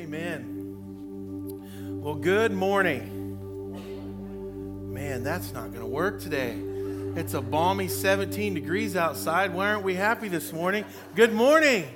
Amen. Well, good morning. Man, that's not going to work today. It's a balmy 17 degrees outside. Why aren't we happy this morning? Good morning.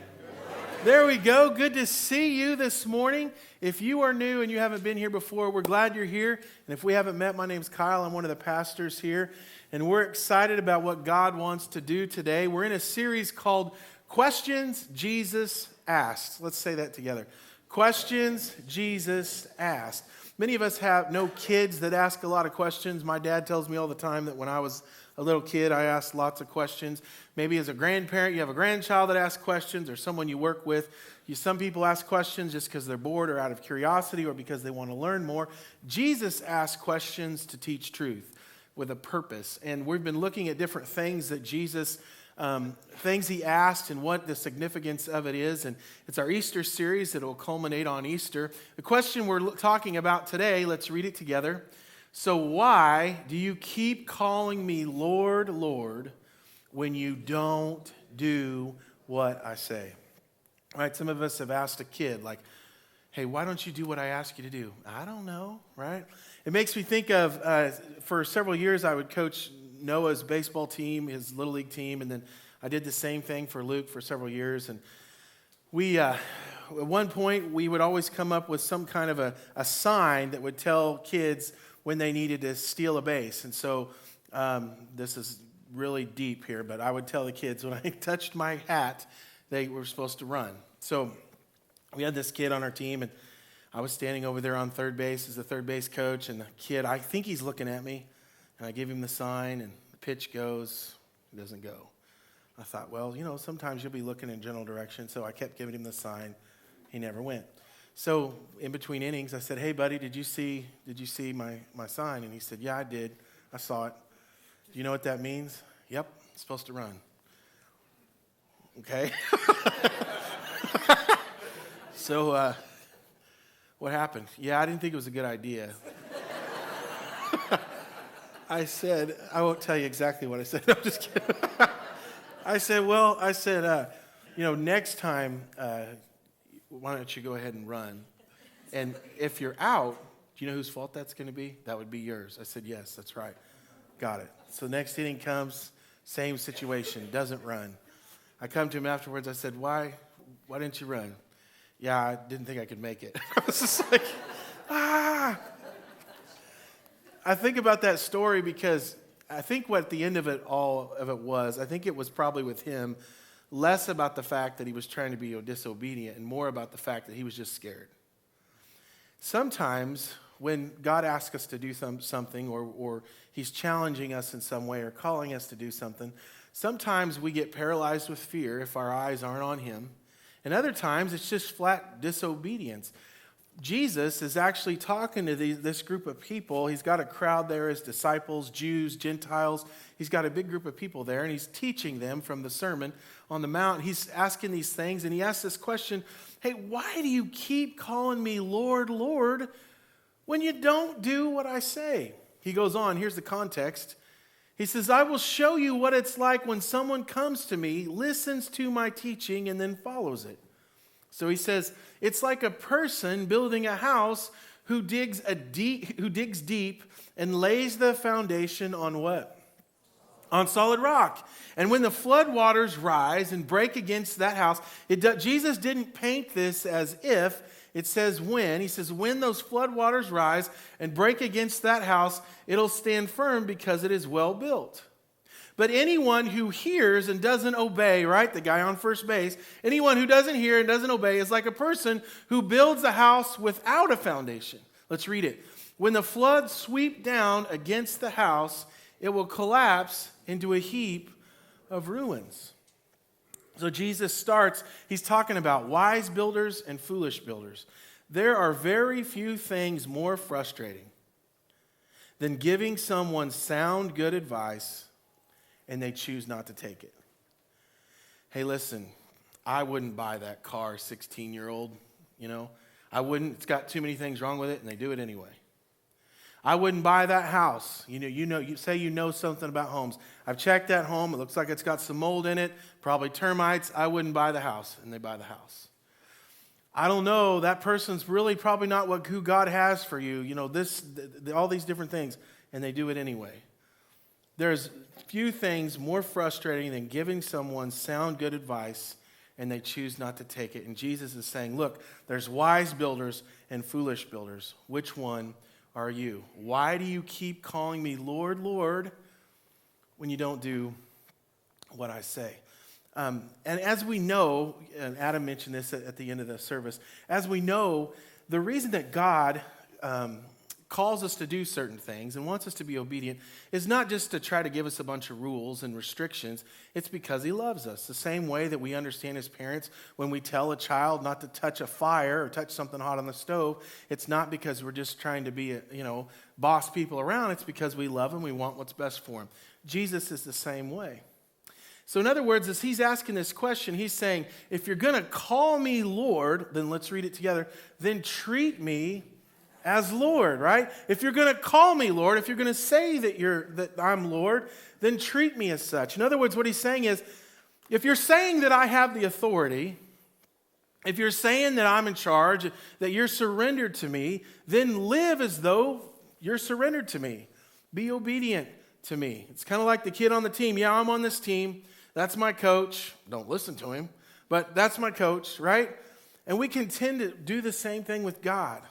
There we go. Good to see you this morning. If you are new and you haven't been here before, we're glad you're here. And if we haven't met, my name's Kyle. I'm one of the pastors here. And we're excited about what God wants to do today. We're in a series called Questions Jesus Asked. Let's say that together. Questions Jesus Asked. Many of us have no kids that ask a lot of questions. My dad tells me all the time that when I was a little kid, I asked lots of questions. Maybe as a grandparent, you have a grandchild that asks questions, or someone you work with. Some people ask questions just because they're bored or out of curiosity or because they want to learn more. Jesus asked questions to teach truth with a purpose. And we've been looking at different things that Jesus things he asked and what the significance of it is. And it's our Easter series that will culminate on Easter. The question we're talking about today, let's read it together. So why do you keep calling me Lord, Lord, when you don't do what I say? Right? Some of us have asked a kid, like, hey, why don't you do what I ask you to do? I don't know, right? It makes me think of, for several years, I would coach Noah's baseball team, his little league team, and then I did the same thing for Luke for several years. And we, at one point, we would always come up with some kind of a sign that would tell kids when they needed to steal a base. And so this is really deep here, but I would tell the kids when I touched my hat, they were supposed to run. So we had this kid on our team, and I was standing over there on third base as the third base coach, and the kid, I think he's looking at me. And I give him the sign, and the pitch goes, it doesn't go. I thought, well, sometimes you'll be looking in general direction, so I kept giving him the sign. He never went. So in between innings, I said, hey, buddy, did you see my sign? And he said, yeah, I did. I saw it. Do you know what that means? Yep, it's supposed to run. Okay. So what happened? Yeah, I didn't think it was a good idea. I said, I won't tell you exactly what I said. No, I'm just kidding. I said, next time, why don't you go ahead and run? And if you're out, do you know whose fault that's going to be? That would be yours. I said, yes, that's right. Got it. So next inning comes, same situation, doesn't run. I come to him afterwards. I said, why didn't you run? Yeah, I didn't think I could make it. I was just like, I think about that story because I think what the end of it was, I think it was probably with him less about the fact that he was trying to be disobedient and more about the fact that he was just scared. Sometimes when God asks us to do something or he's challenging us in some way or calling us to do something, sometimes we get paralyzed with fear if our eyes aren't on him. And other times it's just flat disobedience. Jesus is actually talking to this group of people. He's got a crowd there, his disciples, Jews, Gentiles. He's got a big group of people there, and he's teaching them from the Sermon on the Mount. He's asking these things, and he asks this question, hey, why do you keep calling me Lord, Lord, when you don't do what I say? He goes on, here's the context. He says, I will show you what it's like when someone comes to me, listens to my teaching, and then follows it. So he says, it's like a person building a house who digs deep and lays the foundation on what? On solid rock. And when the flood waters rise and break against that house, Jesus didn't paint this as if, it says when. He says when those flood waters rise and break against that house, it'll stand firm because it is well built. But anyone who hears and doesn't obey, right, the guy on first base, anyone who doesn't hear and doesn't obey is like a person who builds a house without a foundation. Let's read it. When the floods sweep down against the house, it will collapse into a heap of ruins. So Jesus starts, he's talking about wise builders and foolish builders. There are very few things more frustrating than giving someone sound, good advice and they choose not to take it. Hey, listen, I wouldn't buy that car, 16-year-old, I wouldn't. It's got too many things wrong with it, and they do it anyway. I wouldn't buy that house. You say you know something about homes. I've checked that home. It looks like it's got some mold in it, probably termites. I wouldn't buy the house, and they buy the house. I don't know, that person's really probably not who God has for you. All these different things. And they do it anyway. There's few things more frustrating than giving someone sound, good advice, and they choose not to take it. And Jesus is saying, look, there's wise builders and foolish builders. Which one are you? Why do you keep calling me Lord, Lord, when you don't do what I say? And as we know, and Adam mentioned this at the end of the service, as we know, the reason that God calls us to do certain things and wants us to be obedient is not just to try to give us a bunch of rules and restrictions. It's because he loves us. The same way that we understand as parents when we tell a child not to touch a fire or touch something hot on the stove, it's not because we're just trying to be, boss people around. It's because we love them. We want what's best for them. Jesus is the same way. So in other words, as he's asking this question, he's saying, if you're going to call me Lord, then let's read it together, then treat me as Lord, right? If you're going to call me Lord, if you're going to say that I'm Lord, then treat me as such. In other words, what he's saying is, if you're saying that I have the authority, if you're saying that I'm in charge, that you're surrendered to me, then live as though you're surrendered to me. Be obedient to me. It's kind of like the kid on the team. Yeah, I'm on this team. That's my coach. Don't listen to him, but that's my coach, right? And we can tend to do the same thing with God.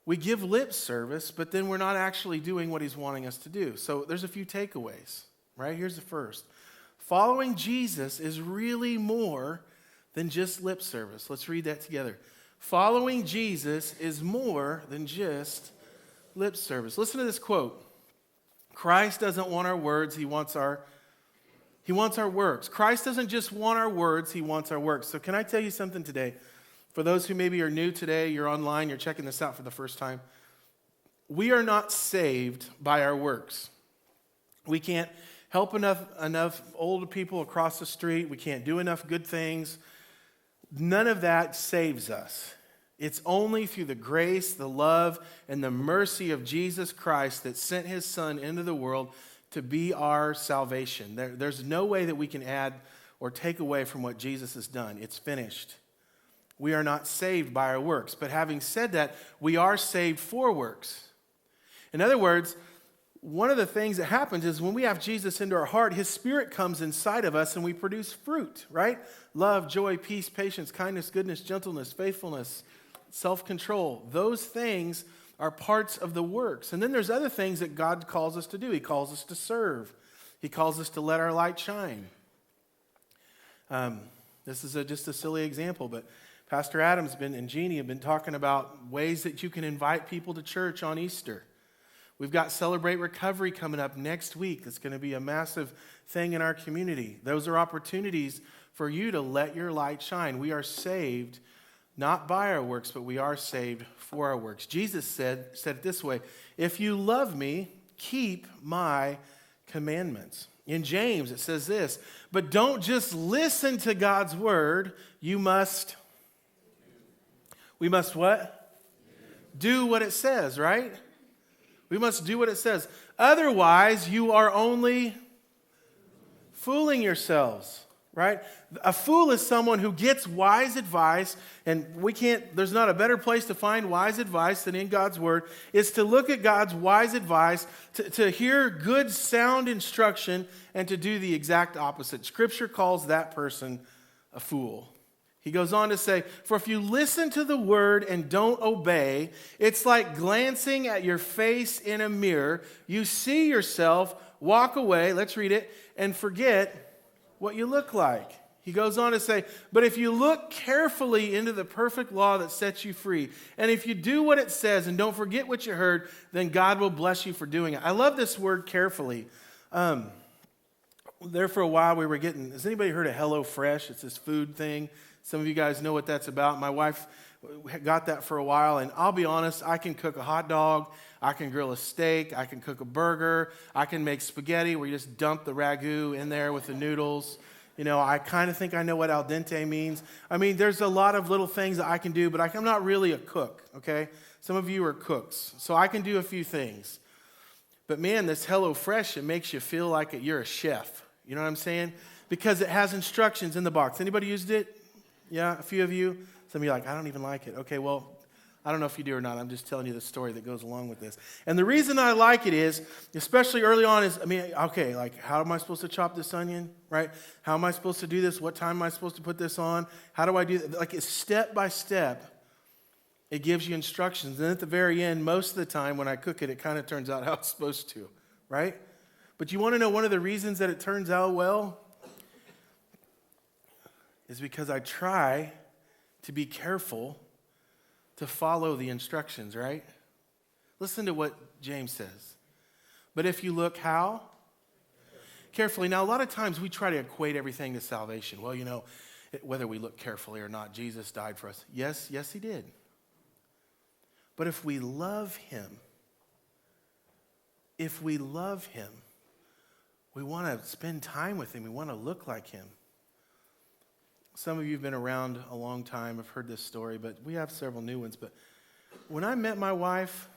We give lip service, but then we're not actually doing what he's wanting us to do. So there's a few takeaways, right? Here's the first. Following Jesus is really more than just lip service. Let's read that together. Following Jesus is more than just lip service. Listen to this quote. Christ doesn't want our words, he wants our works. Christ doesn't just want our words, he wants our works. So can I tell you something today? For those who maybe are new today, you're online, you're checking this out for the first time. We are not saved by our works. We can't help enough old people across the street. We can't do enough good things. None of that saves us. It's only through the grace, the love, and the mercy of Jesus Christ that sent his Son into the world to be our salvation. There's no way that we can add or take away from what Jesus has done. It's finished. We are not saved by our works. But having said that, we are saved for works. In other words, one of the things that happens is when we have Jesus into our heart, his Spirit comes inside of us and we produce fruit, right? Love, joy, peace, patience, kindness, goodness, gentleness, faithfulness, self-control. Those things are parts of the works. And then there's other things that God calls us to do. He calls us to serve. He calls us to let our light shine. This is just a silly example, but Pastor Adam's and Jeannie have been talking about ways that you can invite people to church on Easter. We've got Celebrate Recovery coming up next week. It's going to be a massive thing in our community. Those are opportunities for you to let your light shine. We are saved not by our works, but we are saved for our works. Jesus said it this way, if you love me, keep my commandments. In James, it says this, but don't just listen to God's word, we must what? Do what it says, right? We must do what it says. Otherwise, you are only fooling yourselves, right? A fool is someone who gets wise advice, and there's not a better place to find wise advice than in God's word, is to look at God's wise advice, to hear good, sound instruction, and to do the exact opposite. Scripture calls that person a fool. He goes on to say, for if you listen to the word and don't obey, it's like glancing at your face in a mirror. You see yourself, walk away, let's read it, and forget what you look like. He goes on to say, but if you look carefully into the perfect law that sets you free, and if you do what it says and don't forget what you heard, then God will bless you for doing it. I love this word carefully. There for a while we were has anybody heard of HelloFresh? It's this food thing. Some of you guys know what that's about. My wife got that for a while, and I'll be honest, I can cook a hot dog, I can grill a steak, I can cook a burger, I can make spaghetti where you just dump the ragu in there with the noodles. I kind of think I know what al dente means. I mean, there's a lot of little things that I can do, but I'm not really a cook, okay? Some of you are cooks, so I can do a few things. But man, this HelloFresh, it makes you feel like you're a chef. You know what I'm saying? Because it has instructions in the box. Anybody used it? Yeah, a few of you. Some of you are like, I don't even like it. Okay, well, I don't know if you do or not. I'm just telling you the story that goes along with this. And the reason I like it is, especially early on, is, okay, like, how am I supposed to chop this onion, right? How am I supposed to do this? What time am I supposed to put this on? How do I do that? Like, it's step by step. It gives you instructions. And at the very end, most of the time when I cook it, it kind of turns out how it's supposed to, right? But you want to know one of the reasons that it turns out well? Is because I try to be careful to follow the instructions, right? Listen to what James says. But if you look how? Carefully. Now, a lot of times we try to equate everything to salvation. Well, whether we look carefully or not, Jesus died for us. Yes, he did. But if we love him, we want to spend time with him. We want to look like him. Some of you have been around a long time, have heard this story, but we have several new ones. But when I met my wife,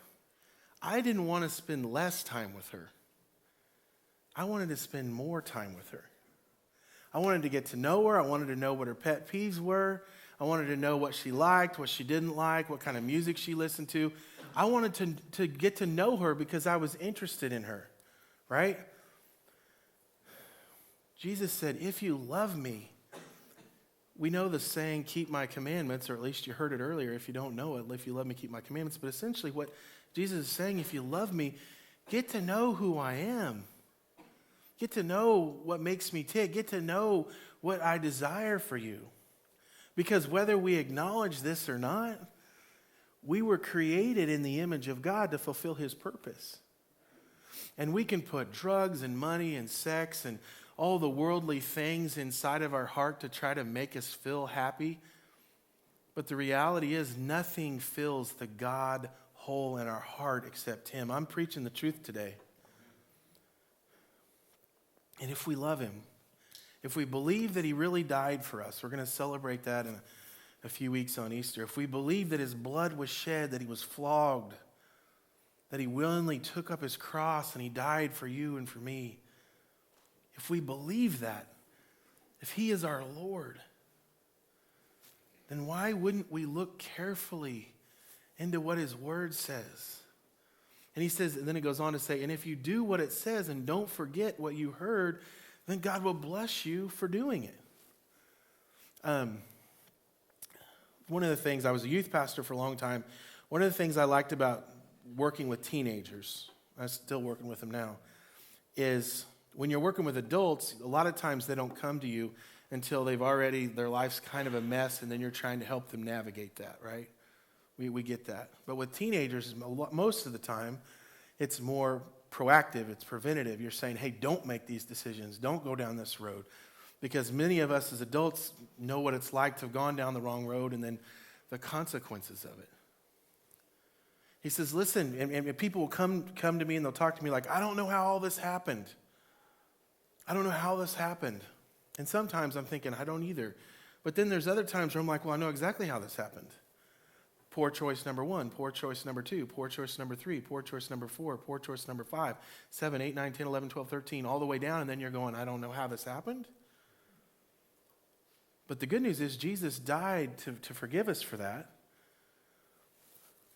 I didn't want to spend less time with her. I wanted to spend more time with her. I wanted to get to know her. I wanted to know what her pet peeves were. I wanted to know what she liked, what she didn't like, what kind of music she listened to. I wanted to get to know her because I was interested in her, right? Jesus said, if you love me, we know the saying, keep my commandments, or at least you heard it earlier. If you don't know it, if you love me, keep my commandments. But essentially what Jesus is saying, if you love me, get to know who I am. Get to know what makes me tick. Get to know what I desire for you. Because whether we acknowledge this or not, we were created in the image of God to fulfill his purpose. And we can put drugs and money and sex and all the worldly things inside of our heart to try to make us feel happy. But the reality is nothing fills the God hole in our heart except him. I'm preaching the truth today. And if we love him, if we believe that he really died for us, we're going to celebrate that in a few weeks on Easter. If we believe that his blood was shed, that he was flogged, that he willingly took up his cross and he died for you and for me, if we believe that, if he is our Lord, then why wouldn't we look carefully into what his word says? And he says, and then it goes on to say, and if you do what it says and don't forget what you heard, then God will bless you for doing it. One of the things, I was a youth pastor for a long time. One of the things I liked about working with teenagers, I'm still working with them now, is when you're working with adults, a lot of times they don't come to you until their life's kind of a mess, and then you're trying to help them navigate that, right? We get that. But with teenagers, most of the time, it's more proactive, it's preventative. You're saying, hey, don't make these decisions. Don't go down this road. Because many of us as adults know what it's like to have gone down the wrong road and then the consequences of it. He says, listen, and people will come to me and they'll talk to me like, I don't know how all this happened. I don't know how this happened. And sometimes I'm thinking, I don't either. But then there's other times where I'm like, well, I know exactly how this happened. Poor choice number 1, poor choice number 2, poor choice number 3, poor choice number 4, poor choice number 5, 7, 8, 9, 10, 11, 12, 13, all the way down, and then you're going, I don't know how this happened. But the good news is Jesus died to forgive us for that.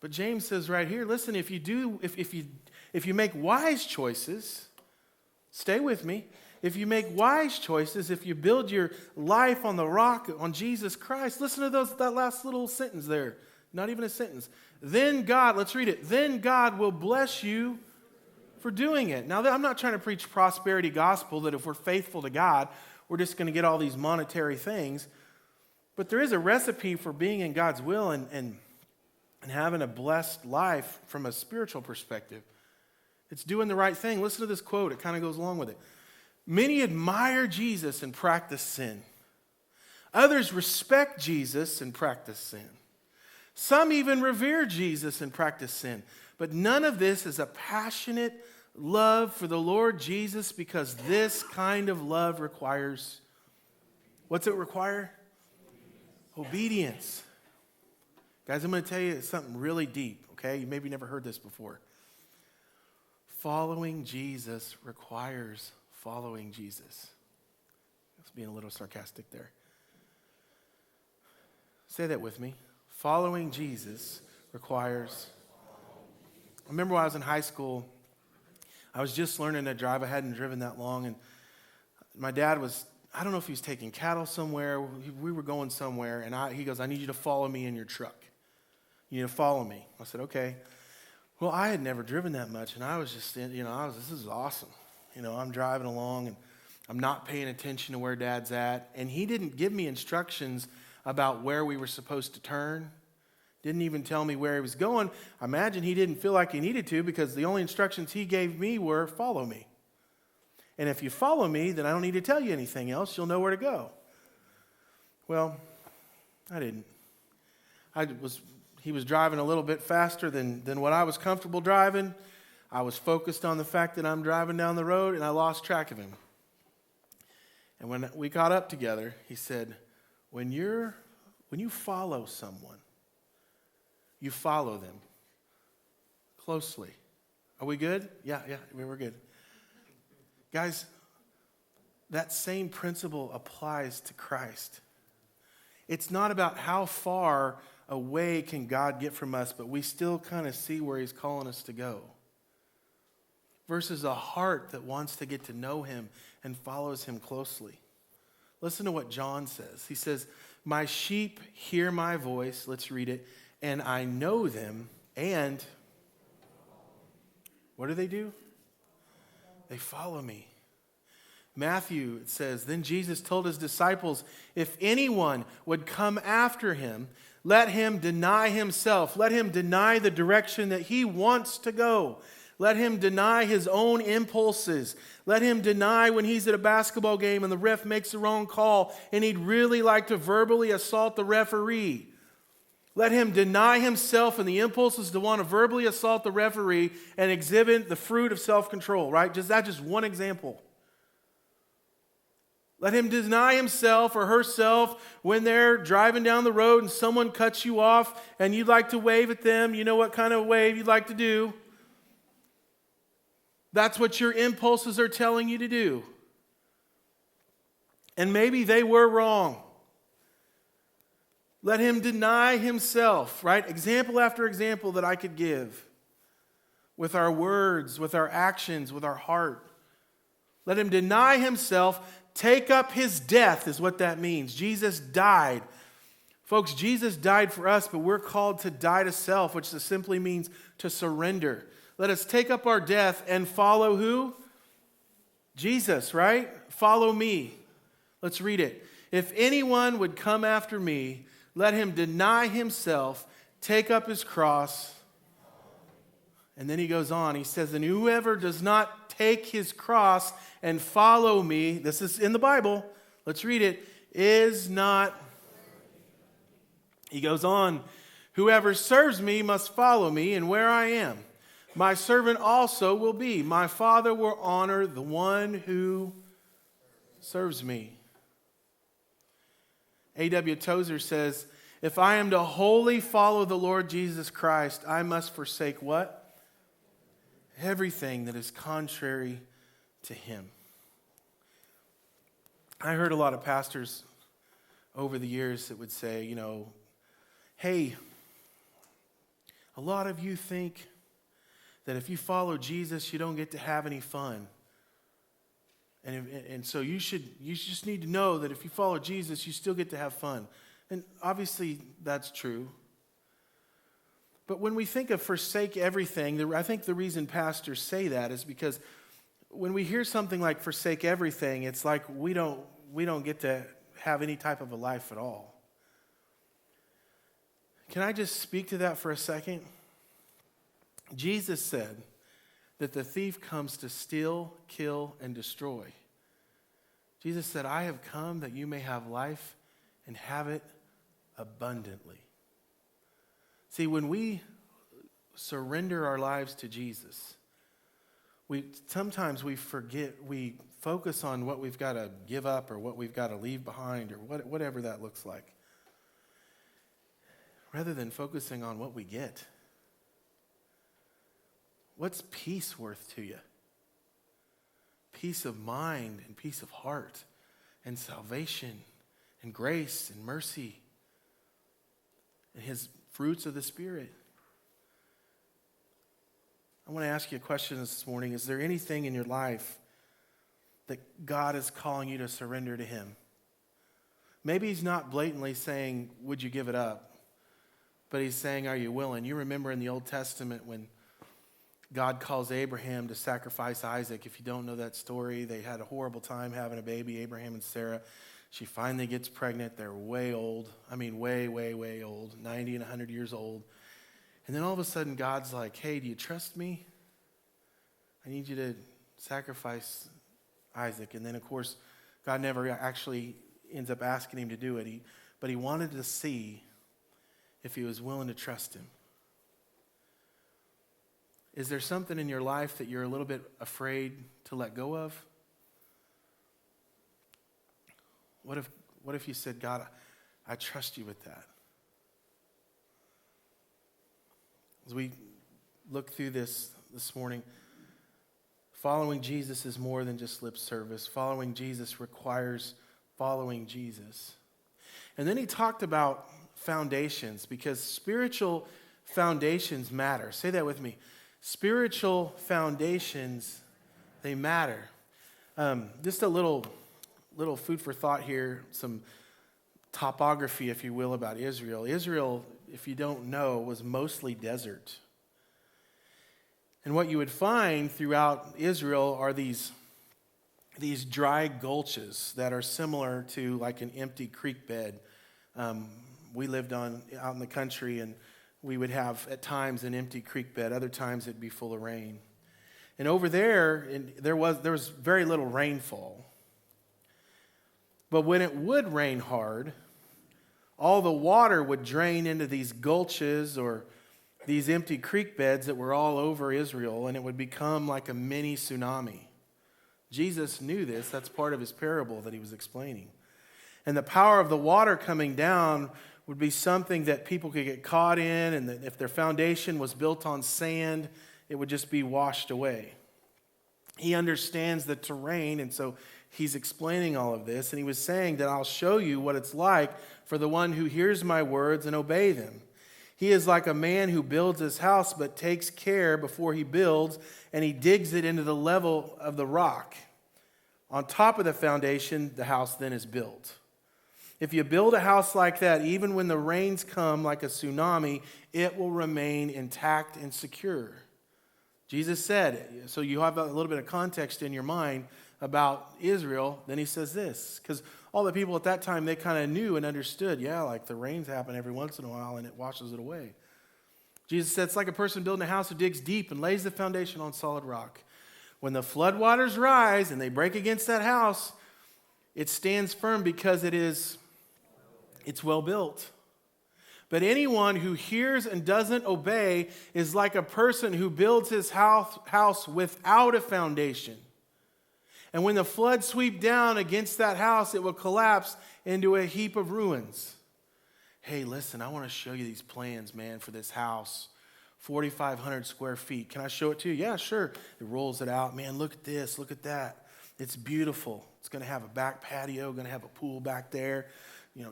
But James says right here, listen, if you make wise choices, stay with me. If you make wise choices, if you build your life on the rock, on Jesus Christ, listen to that last little sentence there. Not even a sentence. Then God, let's read it. Then God will bless you for doing it. Now, I'm not trying to preach prosperity gospel that if we're faithful to God, we're just going to get all these monetary things. But there is a recipe for being in God's will and having a blessed life from a spiritual perspective. It's doing the right thing. Listen to this quote. It kind of goes along with it. Many admire Jesus and practice sin. Others respect Jesus and practice sin. Some even revere Jesus and practice sin. But none of this is a passionate love for the Lord Jesus, because this kind of love requires, what's it require? Obedience. Guys, I'm going to tell you something really deep, okay? You maybe never heard this before. Following Jesus requires following Jesus. That's being a little sarcastic there. Say that with me. Following Jesus requires. I remember when I was in high school, I was just learning to drive. I hadn't driven that long, and my dad was, I don't know if he was taking cattle somewhere. We were going somewhere, and he goes, I need you to follow me in your truck. You need to follow me. I said, okay. Well, I had never driven that much, and I was just, this is awesome. I'm driving along, and I'm not paying attention to where Dad's at, and he didn't give me instructions about where we were supposed to turn. Didn't even tell me where he was going. I imagine he didn't feel like he needed to, because the only instructions he gave me were, follow me. And if you follow me, then I don't need to tell you anything else. You'll know where to go. Well, I didn't. He was driving a little bit faster than what I was comfortable driving. I was focused on the fact that I'm driving down the road, and I lost track of him. And when we got up together, he said, when you follow someone, you follow them closely. Are we good? Yeah, we're good. Guys, that same principle applies to Christ. It's not about how far away can God get from us, but we still kind of see where he's calling us to go. Versus a heart that wants to get to know him and follows him closely. Listen to what John says. He says, my sheep hear my voice, let's read it, and I know them, and what do? They follow me. Matthew, it says, then Jesus told his disciples, if anyone would come after him, let him deny himself. Let him deny the direction that he wants to go. Let him deny his own impulses. Let him deny when he's at a basketball game and the ref makes the wrong call and he'd really like to verbally assault the referee. Let him deny himself and the impulses to want to verbally assault the referee and exhibit the fruit of self-control, right? That's just one example. Let him deny himself or herself when they're driving down the road and someone cuts you off and you'd like to wave at them. You know what kind of wave you'd like to do. That's what your impulses are telling you to do. And maybe they were wrong. Let him deny himself, right? Example after example that I could give with our words, with our actions, with our heart. Let him deny himself, take up his death is what that means. Jesus died. Folks, Jesus died for us, but we're called to die to self, which simply means to surrender. Let us take up our death and follow who? Jesus, right? Follow me. Let's read it. If anyone would come after me, let him deny himself, take up his cross. And then he goes on. He says, and whoever does not take his cross and follow me, this is in the Bible, let's read it, is not. He goes on, whoever serves me must follow me, and where I am, my servant also will be. My Father will honor the one who serves me. A.W. Tozer says, if I am to wholly follow the Lord Jesus Christ, I must forsake what? Everything that is contrary to him. I heard a lot of pastors over the years that would say, hey, a lot of you think that if you follow Jesus, you don't get to have any fun. And so you just need to know that if you follow Jesus, you still get to have fun. And obviously that's true. But when we think of forsake everything, I think the reason pastors say that is because when we hear something like forsake everything, it's like we don't get to have any type of a life at all. Can I just speak to that for a second? Jesus said that the thief comes to steal, kill, and destroy. Jesus said, I have come that you may have life and have it abundantly. See, when we surrender our lives to Jesus, sometimes we forget, we focus on what we've got to give up or what we've got to leave behind or whatever that looks like, rather than focusing on what we get. What's peace worth to you? Peace of mind and peace of heart and salvation and grace and mercy. and his fruits of the Spirit. I want to ask you a question this morning. Is there anything in your life that God is calling you to surrender to him? Maybe he's not blatantly saying, would you give it up? But he's saying, are you willing? You remember in the Old Testament when God calls Abraham to sacrifice Isaac. If you don't know that story, they had a horrible time having a baby, Abraham and Sarah. She finally gets pregnant. They're way old. I mean, way, way, way old, 90 and 100 years old. And then all of a sudden, God's like, hey, do you trust me? I need you to sacrifice Isaac. And then, of course, God never actually ends up asking him to do it. But he wanted to see if he was willing to trust him. Is there something in your life that you're a little bit afraid to let go of? What if you said, God, I trust you with that? As we look through this morning, following Jesus is more than just lip service. Following Jesus requires following Jesus. And then he talked about foundations, because spiritual foundations matter. Say that with me. Spiritual foundations, they matter. Just a little food for thought here, some topography, if you will, about Israel. Israel, if you don't know, was mostly desert. And what you would find throughout Israel are these dry gulches that are similar to like an empty creek bed. We lived out in the country, and we would have at times an empty creek bed. Other times it'd be full of rain. And over there, there was very little rainfall. But when it would rain hard, all the water would drain into these gulches or these empty creek beds that were all over Israel, and it would become like a mini tsunami. Jesus knew this. That's part of his parable that he was explaining. And the power of the water coming down would be something that people could get caught in, and that if their foundation was built on sand, it would just be washed away. He understands the terrain, and so he's explaining all of this, and he was saying that I'll show you what it's like for the one who hears my words and obey them. He is like a man who builds his house but takes care before he builds, and he digs it into the level of the rock. On top of the foundation, the house then is built. If you build a house like that, even when the rains come like a tsunami, it will remain intact and secure. Jesus said, so you have a little bit of context in your mind about Israel. Then he says this, because all the people at that time, they kind of knew and understood, like the rains happen every once in a while and it washes it away. Jesus said it's like a person building a house who digs deep and lays the foundation on solid rock. When the floodwaters rise and they break against that house, it stands firm because it's well built. But anyone who hears and doesn't obey is like a person who builds his house without a foundation. And when the floods sweep down against that house, it will collapse into a heap of ruins. Hey, listen, I want to show you these plans, man, for this house. 4,500 square feet. Can I show it to you? Yeah, sure. It rolls it out. Man, look at this. Look at that. It's beautiful. It's going to have a back patio, going to have a pool back there.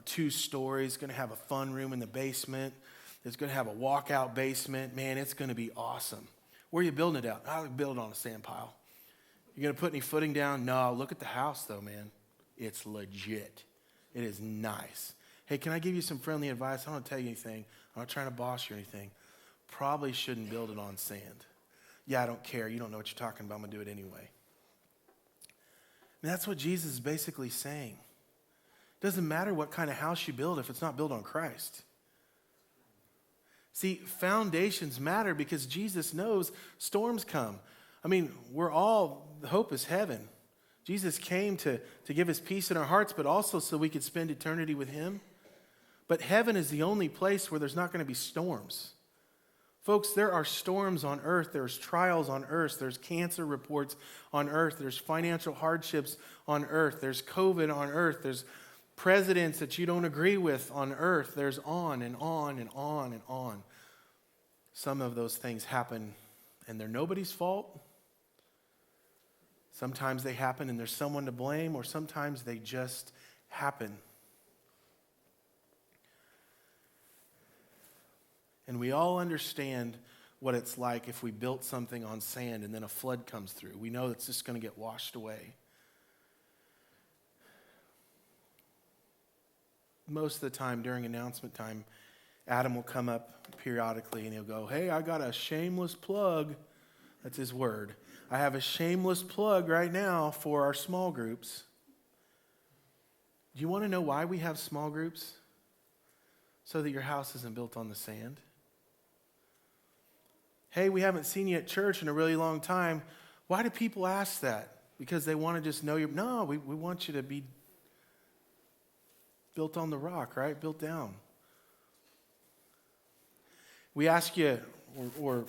2 stories, going to have a fun room in the basement. It's going to have a walkout basement. Man, it's going to be awesome. Where are you building it out? I'll build it on a sand pile. You going to put any footing down? No, look at the house though, man. It's legit. It is nice. Hey, can I give you some friendly advice? I don't want to tell you anything. I'm not trying to boss you or anything. Probably shouldn't build it on sand. Yeah, I don't care. You don't know what you're talking about. I'm going to do it anyway. And that's what Jesus is basically saying. It doesn't matter what kind of house you build if it's not built on Christ. See, foundations matter because Jesus knows storms come. I mean, the hope is heaven. Jesus came to give us peace in our hearts, but also so we could spend eternity with him. But heaven is the only place where there's not going to be storms. Folks, there are storms on earth. There's trials on earth. There's cancer reports on earth. There's financial hardships on earth. There's COVID on earth. There's presidents that you don't agree with on earth. There's on and on and on and on. Some of those things happen and they're nobody's fault. Sometimes they happen and there's someone to blame, or sometimes they just happen. And we all understand what it's like if we built something on sand and then a flood comes through. We know it's just going to get washed away. Most of the time during announcement time, Adam will come up periodically and he'll go, "Hey, I got a shameless plug." That's his word. "I have a shameless plug right now for our small groups." Do you want to know why we have small groups? So that your house isn't built on the sand. "Hey, we haven't seen you at church in a really long time." Why do people ask that? Because they want to just know you. No, we want you to be built on the rock, right? Built down. We ask you, or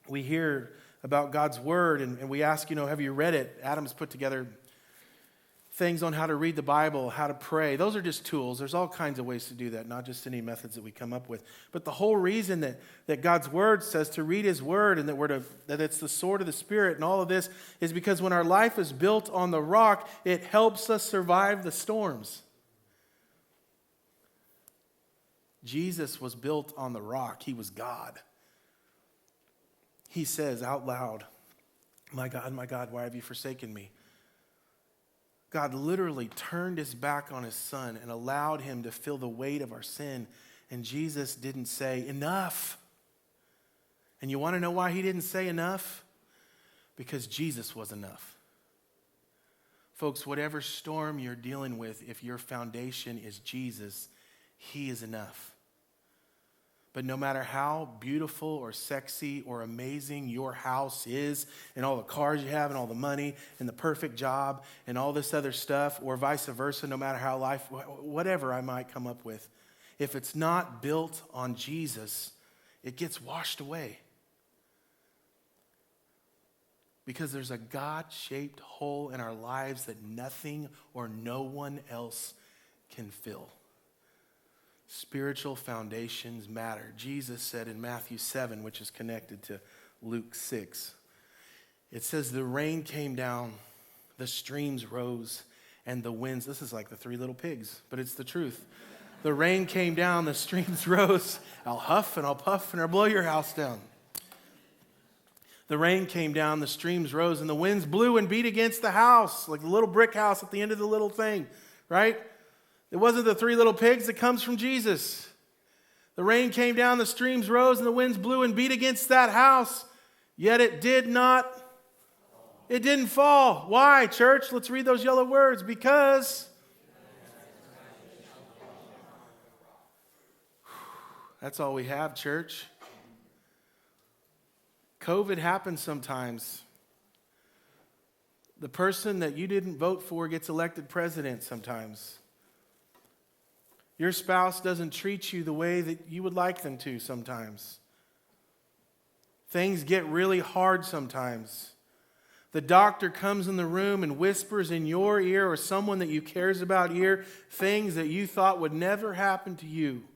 we hear about God's word, and we ask, have you read it? Adam's put together things on how to read the Bible, how to pray. Those are just tools. There's all kinds of ways to do that, not just any methods that we come up with. But the whole reason that God's word says to read his word and that it's the sword of the Spirit and all of this is because when our life is built on the rock, it helps us survive the storms. Jesus was built on the rock. He was God. He says out loud, my God, why have you forsaken me?" God literally turned his back on his son and allowed him to feel the weight of our sin. And Jesus didn't say, "Enough." And you want to know why he didn't say enough? Because Jesus was enough. Folks, whatever storm you're dealing with, if your foundation is Jesus, he is enough. But no matter how beautiful or sexy or amazing your house is, and all the cars you have and all the money and the perfect job and all this other stuff, or vice versa, no matter how life, whatever I might come up with, if it's not built on Jesus, it gets washed away. Because there's a God-shaped hole in our lives that nothing or no one else can fill. Spiritual foundations matter. Jesus said in Matthew 7, which is connected to Luke 6, it says, "The rain came down, the streams rose, and the winds." This is like the Three Little Pigs, but it's the truth. "The rain came down, the streams rose. I'll huff and I'll puff and I'll blow your house down. The rain came down, the streams rose, and the winds blew and beat against the house," like the little brick house at the end of the little thing, right? It wasn't the Three Little Pigs. It comes from Jesus. "The rain came down, the streams rose, and the winds blew and beat against that house. Yet it didn't fall." Why, church? Let's read those yellow words. Because that's all we have, church. COVID happens sometimes. The person that you didn't vote for gets elected president sometimes. Your spouse doesn't treat you the way that you would like them to sometimes. Things get really hard sometimes. The doctor comes in the room and whispers in your ear or someone that you cares about ear things that you thought would never happen to you.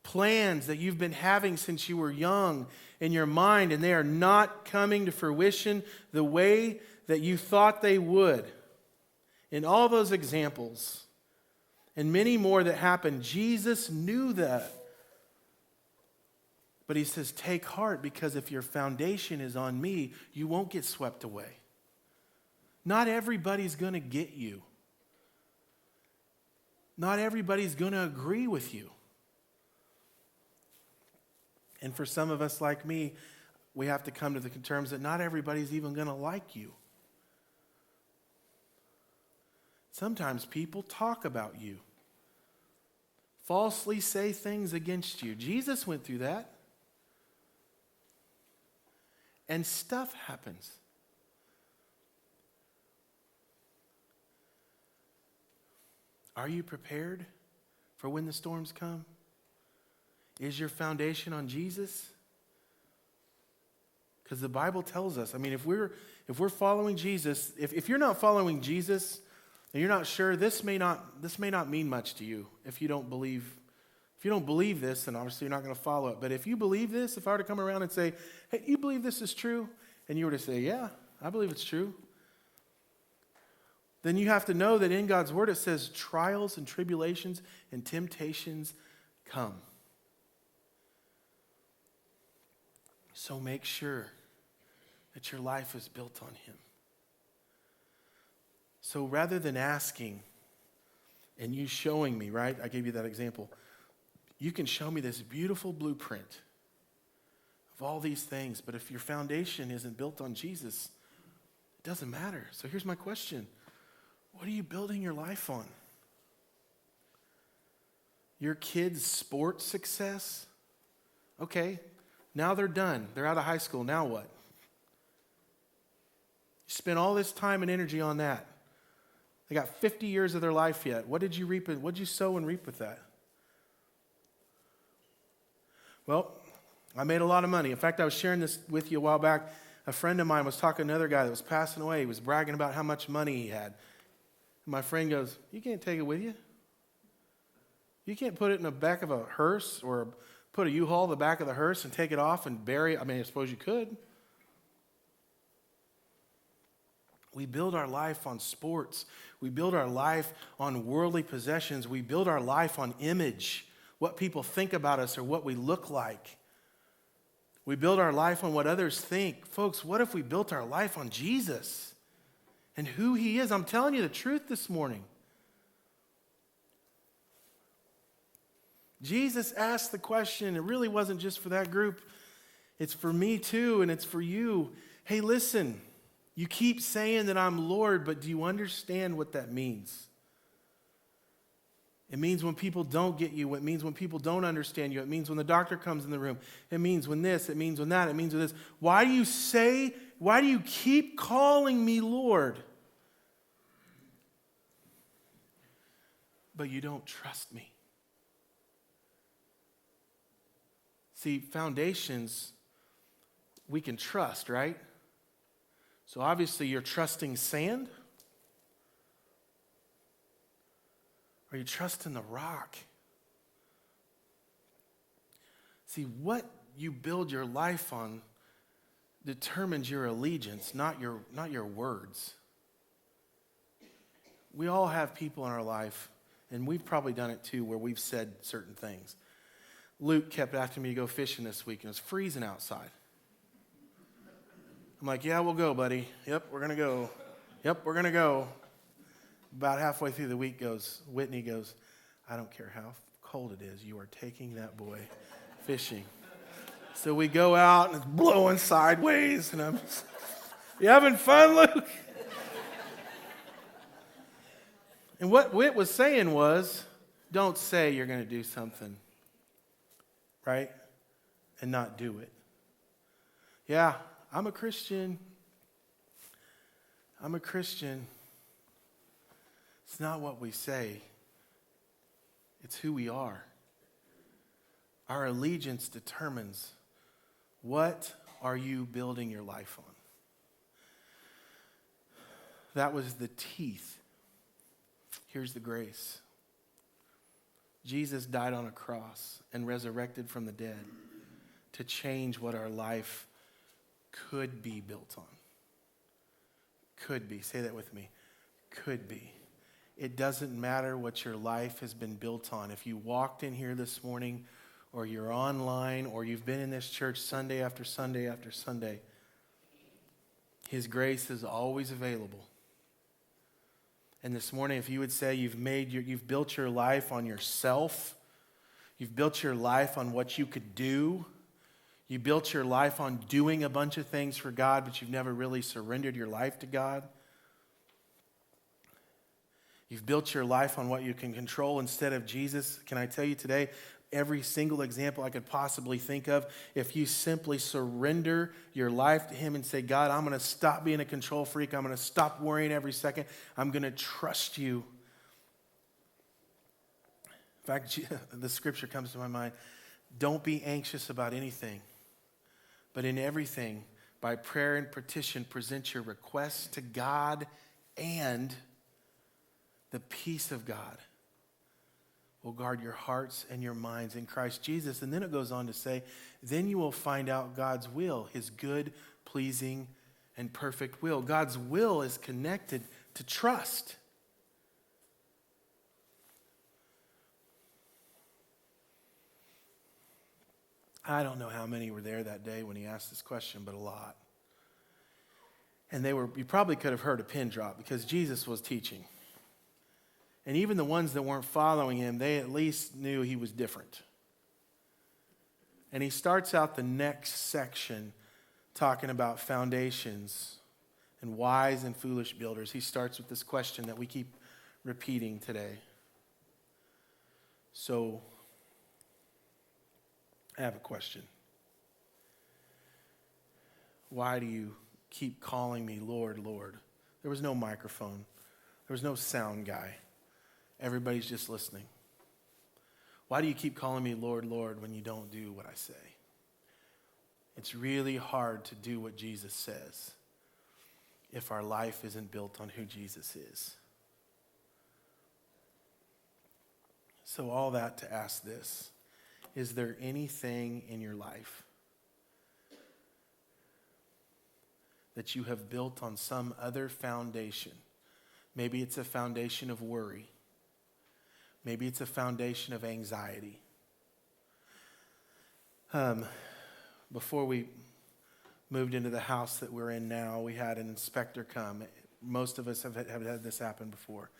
Plans that you've been having since you were young in your mind, and they are not coming to fruition the way that you thought they would. In all those examples, and many more that happened, Jesus knew that. But he says, take heart, because if your foundation is on me, you won't get swept away. Not everybody's going to get you. Not everybody's going to agree with you. And for some of us like me, we have to come to the terms that not everybody's even going to like you. Sometimes people talk about you, falsely say things against you. Jesus went through that. And stuff happens. Are you prepared for when the storms come? Is your foundation on Jesus? Because the Bible tells us, if we're following Jesus, if you're not following Jesus, and you're not sure, this may not mean much to you if you don't believe. If you don't believe this, then obviously you're not going to follow it. But if you believe this, if I were to come around and say, "Hey, you believe this is true?" And you were to say, "Yeah, I believe it's true." then you have to know that in God's word it says trials and tribulations and temptations come. So make sure that your life is built on him. So rather than asking and you showing me, right? I gave you that example. You can show me this beautiful blueprint of all these things, but if your foundation isn't built on Jesus, it doesn't matter. So here's my question. What are you building your life on? Your kids' sports success? Okay, now they're done. They're out of high school. Now what? You spent all this time and energy on that. They got 50 years of their life yet. What did you reap? What did you sow and reap with that? Well, I made a lot of money. In fact, I was sharing this with you a while back. A friend of mine was talking to another guy that was passing away. He was bragging about how much money he had. And my friend goes, you can't take it with you. You can't put it in the back of a hearse or put a U-Haul in the back of the hearse and take it off and bury it. I mean, I suppose you could. We build our life on sports. We build our life on worldly possessions. We build our life on image, what people think about us or what we look like. We build our life on what others think. Folks, what if we built our life on Jesus and who he is? I'm telling you the truth this morning. Jesus asked the question. It really wasn't just for that group. It's for me too, and it's for you. Hey, listen, you keep saying that I'm Lord, but do you understand what that means? It means when people don't get you. It means when people don't understand you. It means when the doctor comes in the room. It means when this. It means when that. It means when this. Why do you keep calling me Lord? But you don't trust me. See, foundations we can trust, right? So obviously you're trusting sand? Or you trust in the rock? See, what you build your life on determines your allegiance, not your words. We all have people in our life, and we've probably done it too, where we've said certain things. Luke kept asking me to go fishing this week, and it was freezing outside. I'm like, yeah, we'll go, buddy. Yep, we're going to go. Yep, we're going to go. About halfway through the week Whitney goes, I don't care how cold it is, you are taking that boy fishing. So we go out, and it's blowing sideways, and I'm just, you having fun, Luke? And what Whit was saying was, don't say you're going to do something, right? And not do it. Yeah, I'm a Christian. I'm a Christian. It's not what we say. It's who we are. Our allegiance determines what are you building your life on. That was the teeth. Here's the grace. Jesus died on a cross and resurrected from the dead to change what our life could be built on. Could be. Say that with me. Could be. It doesn't matter what your life has been built on. If you walked in here this morning, or you're online, or you've been in this church Sunday after Sunday after Sunday, his grace is always available. And this morning, if you would say you've built your life on yourself, you've built your life on what you could do, you built your life on doing a bunch of things for God, but you've never really surrendered your life to God. You've built your life on what you can control instead of Jesus. Can I tell you today, every single example I could possibly think of, if you simply surrender your life to him and say, God, I'm going to stop being a control freak. I'm going to stop worrying every second. I'm going to trust you. In fact, the scripture comes to my mind. Don't be anxious about anything, but in everything, by prayer and petition, present your requests to God, and the peace of God will guard your hearts and your minds in Christ Jesus. And then it goes on to say, then you will find out God's will, his good, pleasing, and perfect will. God's will is connected to trust. I don't know how many were there that day when he asked this question, but a lot. And you probably could have heard a pin drop because Jesus was teaching. And even the ones that weren't following him, they at least knew he was different. And he starts out the next section talking about foundations and wise and foolish builders. He starts with this question that we keep repeating today. So, I have a question. Why do you keep calling me Lord, Lord? There was no microphone. There was no sound guy. Everybody's just listening. Why do you keep calling me Lord, Lord when you don't do what I say? It's really hard to do what Jesus says if our life isn't built on who Jesus is. So all that to ask this, is there anything in your life that you have built on some other foundation? Maybe it's a foundation of worry. Maybe it's a foundation of anxiety. Before we moved into the house that we're in now, we had an inspector come. Most of us have had this happen before.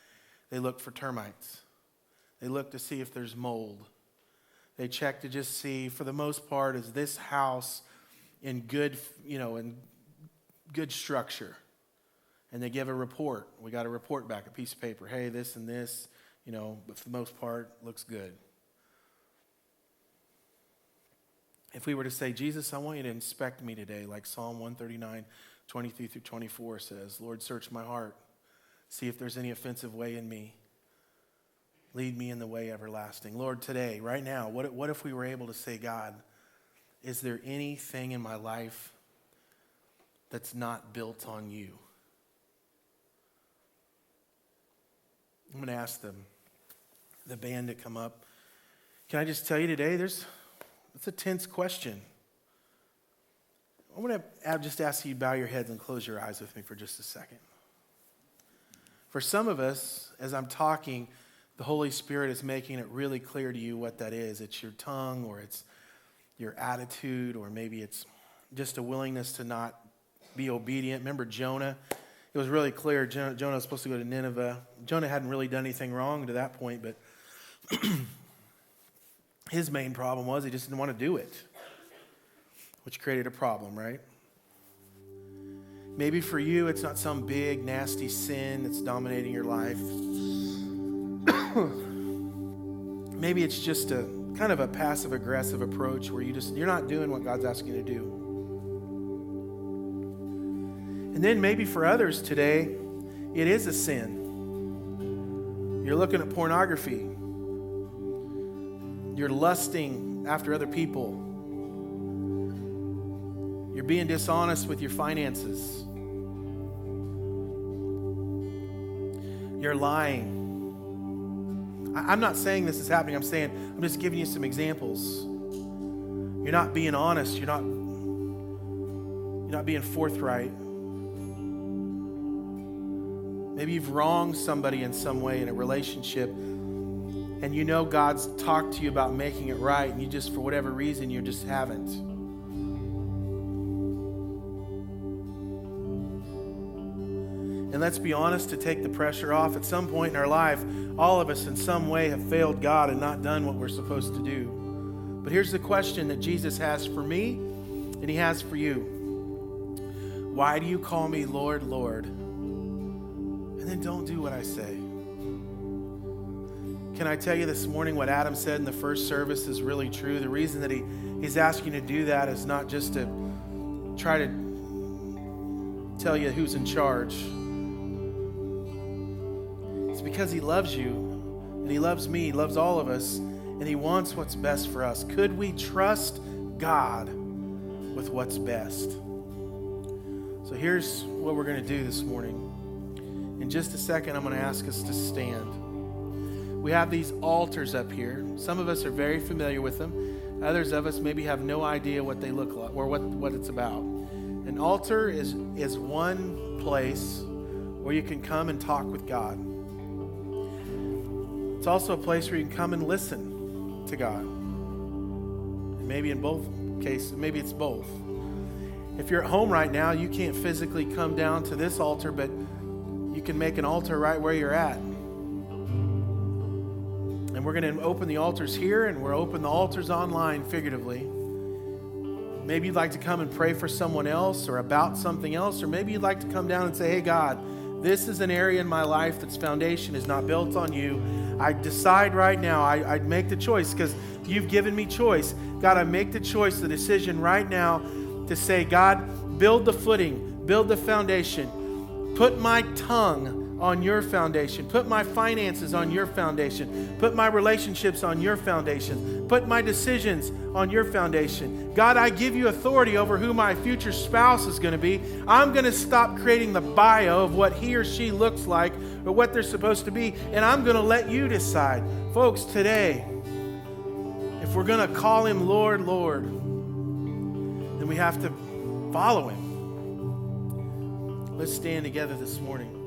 They look for termites. They look to see if there's mold. They check to just see, for the most part, is this house in good structure? And they give a report. We got a report back, a piece of paper. Hey, this and this, but for the most part, looks good. If we were to say, Jesus, I want you to inspect me today, like Psalm 139, 23 through 24 says, Lord, search my heart. See if there's any offensive way in me. Lead me in the way everlasting. Lord, today, right now, what if we were able to say, God, is there anything in my life that's not built on you? I'm going to ask the band to come up. Can I just tell you today, it's a tense question. I'm going to just ask you to bow your heads and close your eyes with me for just a second. For some of us, as I'm talking, the Holy Spirit is making it really clear to you what that is. It's your tongue, or it's your attitude, or maybe it's just a willingness to not be obedient. Remember Jonah? It was really clear. Jonah was supposed to go to Nineveh. Jonah hadn't really done anything wrong to that point, but his main problem was he just didn't want to do it, which created a problem, right? Maybe for you, it's not some big, nasty sin that's dominating your life. Maybe it's just a kind of a passive-aggressive approach where you're not doing what God's asking you to do. And then maybe for others today, it is a sin. You're looking at pornography. You're lusting after other people. You're being dishonest with your finances. You're lying. I'm not saying this is happening. I'm just giving you some examples. You're not being honest. You're not being forthright. Maybe you've wronged somebody in some way in a relationship, and you know God's talked to you about making it right, and you just, for whatever reason, you just haven't. And let's be honest, to take the pressure off, at some point in our life, all of us in some way have failed God and not done what we're supposed to do. But here's the question that Jesus has for me, and he has for you. Why do you call me Lord, Lord, and then don't do what I say? Can I tell you this morning what Adam said in the first service is really true? The reason that he's asking you to do that is not just to try to tell you who's in charge. It's because he loves you, and he loves me, he loves all of us, and he wants what's best for us. Could we trust God with what's best? So here's what we're going to do this morning. In just a second, I'm going to ask us to stand. We have these altars up here. Some of us are very familiar with them. Others of us maybe have no idea what they look like or what it's about. An altar is one place where you can come and talk with God. It's also a place where you can come and listen to God. Maybe in both cases, maybe it's both. If you're at home right now, you can't physically come down to this altar, but you can make an altar right where you're at. And we're going to open the altars here, and we'll open the altars online figuratively. Maybe you'd like to come and pray for someone else or about something else, or maybe you'd like to come down and say, hey, God, this is an area in my life that's foundation is not built on you. I decide right now, I make the choice because you've given me choice. God, I make the choice, the decision right now to say, God, build the footing, build the foundation. Put my tongue on your foundation. Put my finances on your foundation. Put my relationships on your foundation. Put my decisions on your foundation. God, I give you authority over who my future spouse is going to be. I'm going to stop creating the bio of what he or she looks like or what they're supposed to be, and I'm going to let you decide. Folks, today, if we're going to call him Lord, Lord, then we have to follow him. Let's stand together this morning.